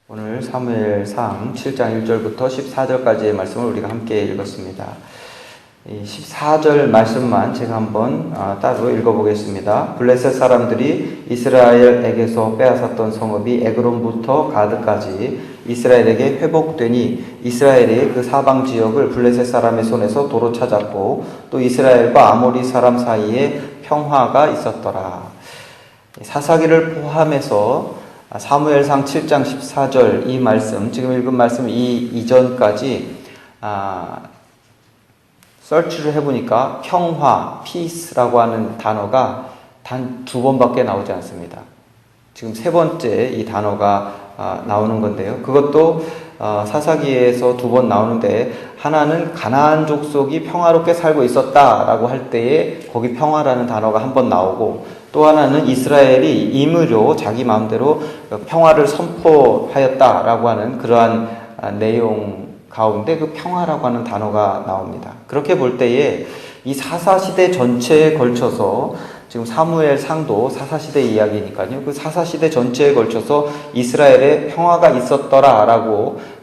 오늘 사무엘상 7장 1절부터 14절까지의 말씀을 우리가 함께 읽었습니다. 이 14절 말씀만 제가 한번 따로 읽어보겠습니다. 블레셋 사람들이 이스라엘에게서 빼앗았던 성읍이 에그론부터 가드까지 이스라엘에게 회복되니 이스라엘이 그 사방 지역을 블레셋 사람의 손에서 도로 찾았고 또 이스라엘과 아모리 사람 사이에 평화가 있었더라. 사사기를 포함해서 사무엘상 7장 14절 이 말씀, 지금 읽은 말씀 이전까지 서치를 해보니까 평화, peace라고 하는 단어가 단 2번밖에 나오지 않습니다. 지금 3번째 이 단어가 나오는 건데요. 그것도 사사기에서 2번 나오는데, 하나는 가나안 족속이 평화롭게 살고 있었다라고 할 때에 거기 평화라는 단어가 한 번 나오고, 또 하나는 이스라엘이 임의로 자기 마음대로 평화를 선포하였다라고 하는 그러한 내용 가운데 그 평화라고 하는 단어가 나옵니다. 그렇게 볼 때에 이 사사시대 전체에 걸쳐서, 지금 사무엘상도 사사시대 이야기니까요, 그 사사시대 전체에 걸쳐서 이스라엘에 평화가 있었더라라고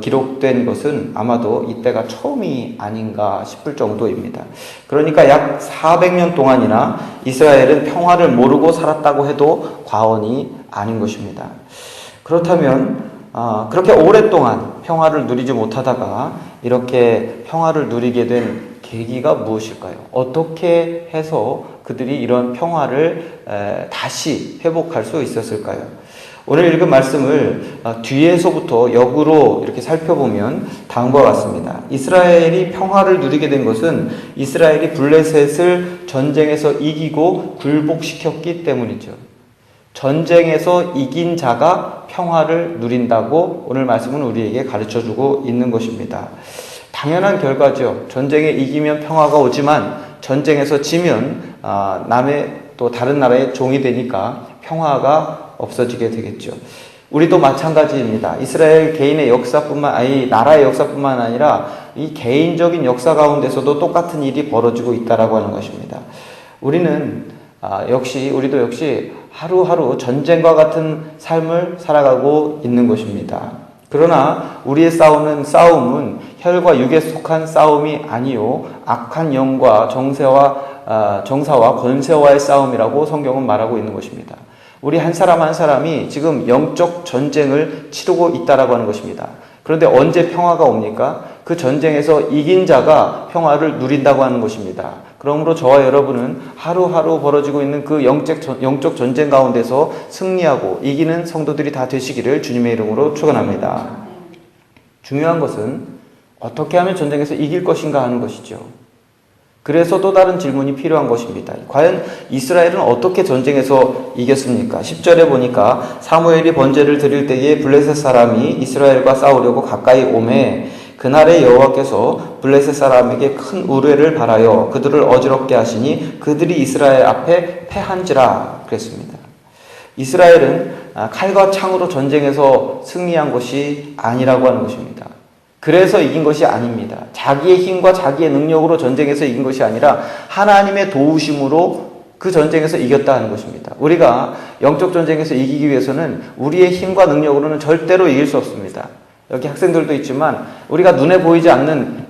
기록된 것은 아마도 이때가 처음이 아닌가 싶을 정도입니다. 그러니까 약 400년 동안이나 이스라엘은 평화를 모르고 살았다고 해도 과언이 아닌 것입니다. 그렇다면 그렇게 오랫동안 평화를 누리지 못하다가 이렇게 평화를 누리게 된 계기가 무엇일까요? 어떻게 해서 그들이 이런 평화를 다시 회복할 수 있었을까요? 오늘 읽은 말씀을 뒤에서부터 역으로 이렇게 살펴보면 다음과 같습니다. 이스라엘이 평화를 누리게 된 것은 이스라엘이 블레셋을 전쟁에서 이기고 굴복시켰기 때문이죠. 전쟁에서 이긴 자가 평화를 누린다고 오늘 말씀은 우리에게 가르쳐주고 있는 것입니다. 당연한 결과죠. 전쟁에 이기면 평화가 오지만 전쟁에서 지면 또 다른 나라의 종이 되니까 평화가 없어지게 되겠죠. 우리도 마찬가지입니다. 이스라엘 개인의 나라의 역사뿐만 아니라 이 개인적인 역사 가운데서도 똑같은 일이 벌어지고 있다라고 하는 것입니다. 우리도 역시 하루하루 전쟁과 같은 삶을 살아가고 있는 것입니다. 그러나 우리의 싸움은 혈과 육에 속한 싸움이 아니요 악한 영과 정사와 권세와의 싸움이라고 성경은 말하고 있는 것입니다. 우리 한 사람 한 사람이 지금 영적 전쟁을 치르고 있다라고 하는 것입니다. 그런데 언제 평화가 옵니까? 그 전쟁에서 이긴 자가 평화를 누린다고 하는 것입니다. 그러므로 저와 여러분은 하루하루 벌어지고 있는 그 영적 전쟁 가운데서 승리하고 이기는 성도들이 다 되시기를 주님의 이름으로 축원합니다. 중요한 것은 어떻게 하면 전쟁에서 이길 것인가 하는 것이죠. 그래서 또 다른 질문이 필요한 것입니다. 과연 이스라엘은 어떻게 전쟁에서 이겼습니까? 10절에 보니까 사무엘이 번제를 드릴 때에 블레셋 사람이 이스라엘과 싸우려고 가까이 오매 그날에 여호와께서 블레셋 사람에게 큰 우뢰를 발하여 그들을 어지럽게 하시니 그들이 이스라엘 앞에 패한지라 그랬습니다. 이스라엘은 칼과 창으로 전쟁에서 승리한 것이 아니라고 하는 것입니다. 그래서 이긴 것이 아닙니다. 자기의 힘과 자기의 능력으로 전쟁에서 이긴 것이 아니라 하나님의 도우심으로 그 전쟁에서 이겼다 하는 것입니다. 우리가 영적 전쟁에서 이기기 위해서는 우리의 힘과 능력으로는 절대로 이길 수 없습니다. 여기 학생들도 있지만 우리가 눈에 보이지 않는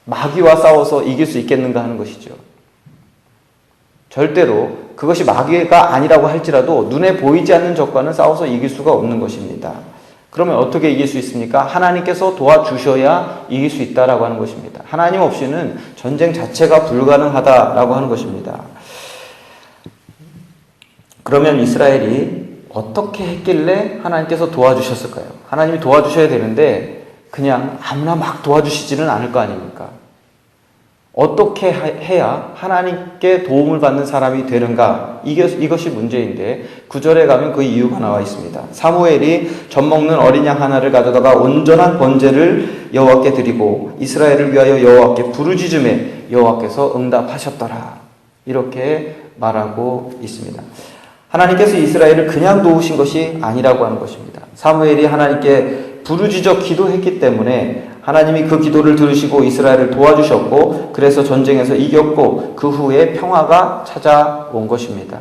마귀와 싸워서 이길 수 있겠는가 하는 것이죠. 절대로 그것이 마귀가 아니라고 할지라도 눈에 보이지 않는 적과는 싸워서 이길 수가 없는 것입니다. 그러면 어떻게 이길 수 있습니까? 하나님께서 도와주셔야 이길 수 있다라고 하는 것입니다. 하나님 없이는 전쟁 자체가 불가능하다라고 하는 것입니다. 그러면 이스라엘이 어떻게 했길래 하나님께서 도와주셨을까요? 하나님이 도와주셔야 되는데 그냥 아무나 막 도와주시지는 않을 거 아닙니까? 어떻게 해야 하나님께 도움을 받는 사람이 되는가? 이것이 문제인데 9절에 가면 그 이유가 나와 있습니다. 사무엘이 젖 먹는 어린 양 하나를 가져다가 온전한 번제를 여호와께 드리고 이스라엘을 위하여 여호와께 부르짖음에 여호와께서 응답하셨더라. 이렇게 말하고 있습니다. 하나님께서 이스라엘을 그냥 도우신 것이 아니라고 하는 것입니다. 사무엘이 하나님께 부르짖어 기도했기 때문에 하나님이 그 기도를 들으시고 이스라엘을 도와주셨고 그래서 전쟁에서 이겼고 그 후에 평화가 찾아온 것입니다.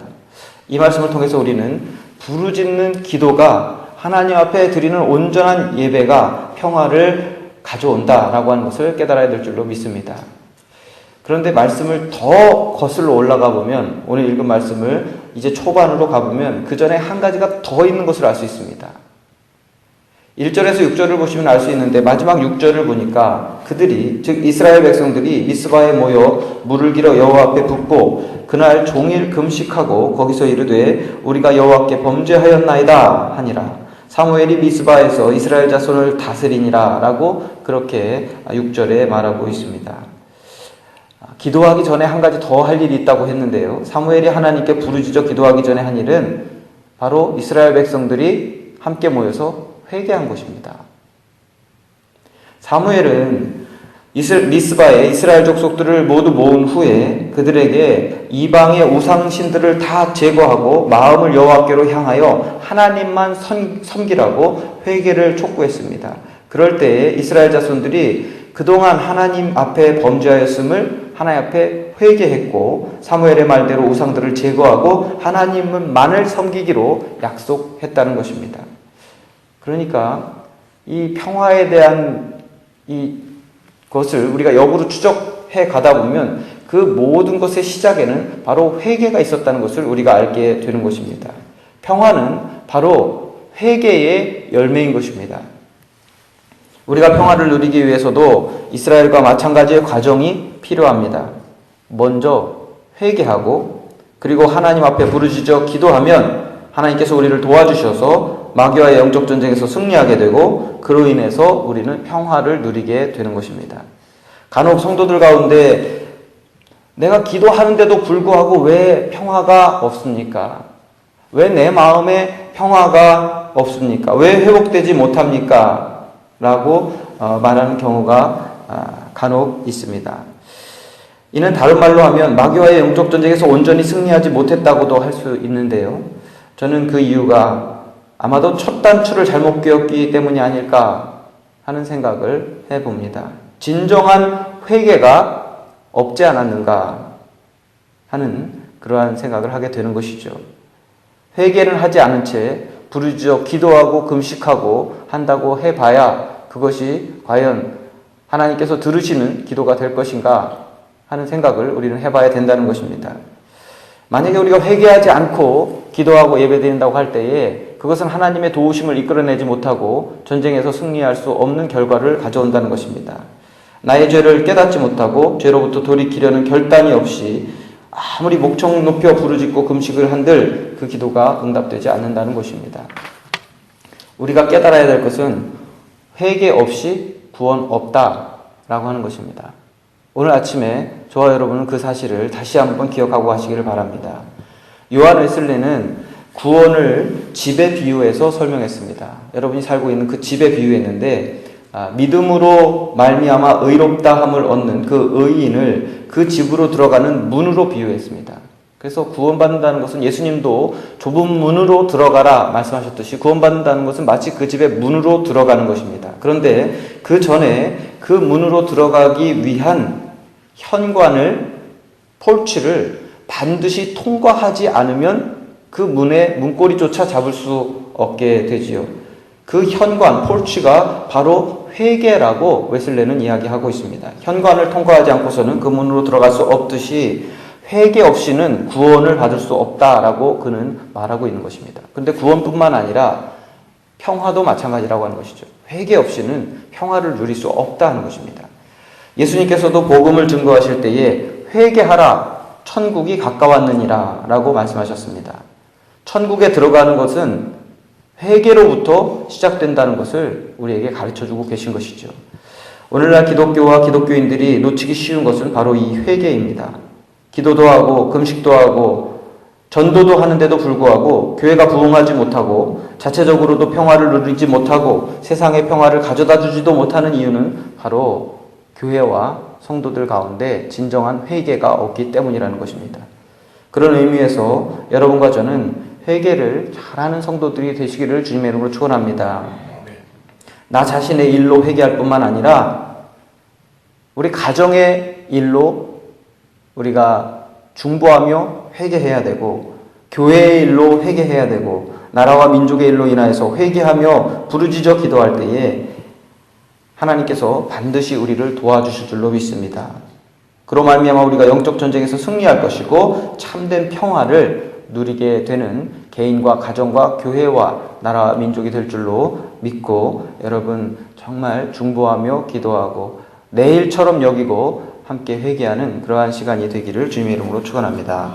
이 말씀을 통해서 우리는 부르짖는 기도가 하나님 앞에 드리는 온전한 예배가 평화를 가져온다라고 하는 것을 깨달아야 될 줄로 믿습니다. 그런데 말씀을 더 거슬러 올라가 보면, 오늘 읽은 말씀을 이제 초반으로 가보면 그 전에 한 가지가 더 있는 것을 알 수 있습니다. 1절에서 6절을 보시면 알 수 있는데, 마지막 6절을 보니까 그들이, 즉 이스라엘 백성들이 미스바에 모여 물을 길어 여호와 앞에 붓고 그날 종일 금식하고 거기서 이르되 우리가 여호와께 범죄하였나이다 하니라. 사무엘이 미스바에서 이스라엘 자손을 다스리니라 라고 그렇게 6절에 말하고 있습니다. 기도하기 전에 한 가지 더 할 일이 있다고 했는데요, 사무엘이 하나님께 부르짖어 기도하기 전에 한 일은 바로 이스라엘 백성들이 함께 모여서 회개한 것입니다. 사무엘은 미스바에 이스라엘 족속들을 모두 모은 후에 그들에게 이방의 우상신들을 다 제거하고 마음을 여호와께로 향하여 하나님만 섬기라고 회개를 촉구했습니다. 그럴 때에 이스라엘 자손들이 그동안 하나님 앞에 범죄하였음을 하나님 앞에 회개했고, 사무엘의 말대로 우상들을 제거하고 하나님만을 섬기기로 약속했다는 것입니다. 그러니까 이 평화에 대한 이 것을 우리가 역으로 추적해 가다 보면 그 모든 것의 시작에는 바로 회개가 있었다는 것을 우리가 알게 되는 것입니다. 평화는 바로 회개의 열매인 것입니다. 우리가 평화를 누리기 위해서도 이스라엘과 마찬가지의 과정이 필요합니다. 먼저 회개하고, 그리고 하나님 앞에 부르짖어 기도하면 하나님께서 우리를 도와주셔서 마귀와의 영적 전쟁에서 승리하게 되고, 그로 인해서 우리는 평화를 누리게 되는 것입니다. 간혹 성도들 가운데 내가 기도하는데도 불구하고 왜 평화가 없습니까? 왜 내 마음에 평화가 없습니까? 왜 회복되지 못합니까? 라고 말하는 경우가 간혹 있습니다. 이는 다른 말로 하면 마귀와의 영적 전쟁에서 온전히 승리하지 못했다고도 할 수 있는데요, 저는 그 이유가 아마도 첫 단추를 잘못 끼웠기 때문이 아닐까 하는 생각을 해봅니다. 진정한 회개가 없지 않았는가 하는 그러한 생각을 하게 되는 것이죠. 회개를 하지 않은 채 부르짖어 기도하고 금식하고 한다고 해봐야 그것이 과연 하나님께서 들으시는 기도가 될 것인가 하는 생각을 우리는 해봐야 된다는 것입니다. 만약에 우리가 회개하지 않고 기도하고 예배드린다고 할 때에 그것은 하나님의 도우심을 이끌어내지 못하고 전쟁에서 승리할 수 없는 결과를 가져온다는 것입니다. 나의 죄를 깨닫지 못하고 죄로부터 돌이키려는 결단이 없이 아무리 목청 높여 부르짖고 금식을 한들 그 기도가 응답되지 않는다는 것입니다. 우리가 깨달아야 될 것은 회개 없이 구원 없다라고 하는 것입니다. 오늘 아침에 저와 여러분은 그 사실을 다시 한번 기억하고 가시기를 바랍니다. 요한 웨슬리는 구원을 집에 비유해서 설명했습니다. 여러분이 살고 있는 그 집에 비유했는데, 믿음으로 말미암아 의롭다함을 얻는 그 의인을 그 집으로 들어가는 문으로 비유했습니다. 그래서 구원받는다는 것은, 예수님도 좁은 문으로 들어가라 말씀하셨듯이 구원받는다는 것은 마치 그 집의 문으로 들어가는 것입니다. 그런데 그 전에 그 문으로 들어가기 위한 현관을, 폴치를 반드시 통과하지 않으면 그 문의 문고리조차 잡을 수 없게 되지요. 그 현관, 폴치가 바로 회개라고 웨슬레는 이야기하고 있습니다. 현관을 통과하지 않고서는 그 문으로 들어갈 수 없듯이 회개 없이는 구원을 받을 수 없다라고 그는 말하고 있는 것입니다. 그런데 구원뿐만 아니라 평화도 마찬가지라고 하는 것이죠. 회개 없이는 평화를 누릴 수 없다는 것입니다. 예수님께서도 복음을 증거하실 때에 회개하라, 천국이 가까웠느니라 라고 말씀하셨습니다. 천국에 들어가는 것은 회개로부터 시작된다는 것을 우리에게 가르쳐주고 계신 것이죠. 오늘날 기독교와 기독교인들이 놓치기 쉬운 것은 바로 이 회개입니다. 기도도 하고 금식도 하고 전도도 하는데도 불구하고 교회가 부흥하지 못하고 자체적으로도 평화를 누리지 못하고 세상의 평화를 가져다 주지도 못하는 이유는 바로 교회와 성도들 가운데 진정한 회개가 없기 때문이라는 것입니다. 그런 의미에서 여러분과 저는 회개를 잘하는 성도들이 되시기를 주님의 이름으로 축원합니다. 나 자신의 일로 회개할 뿐만 아니라 우리 가정의 일로 우리가 중보하며 회개해야 되고, 교회의 일로 회개해야 되고, 나라와 민족의 일로 인하여서 회개하며 부르짖어 기도할 때에 하나님께서 반드시 우리를 도와주실 줄로 믿습니다. 그로 말미암아 우리가 영적 전쟁에서 승리할 것이고 참된 평화를 누리게 되는 개인과 가정과 교회와 나라와 민족이 될 줄로 믿고 여러분 정말 중보하며 기도하고 내일처럼 여기고 함께 회개하는 그러한 시간이 되기를 주님의 이름으로 축원합니다.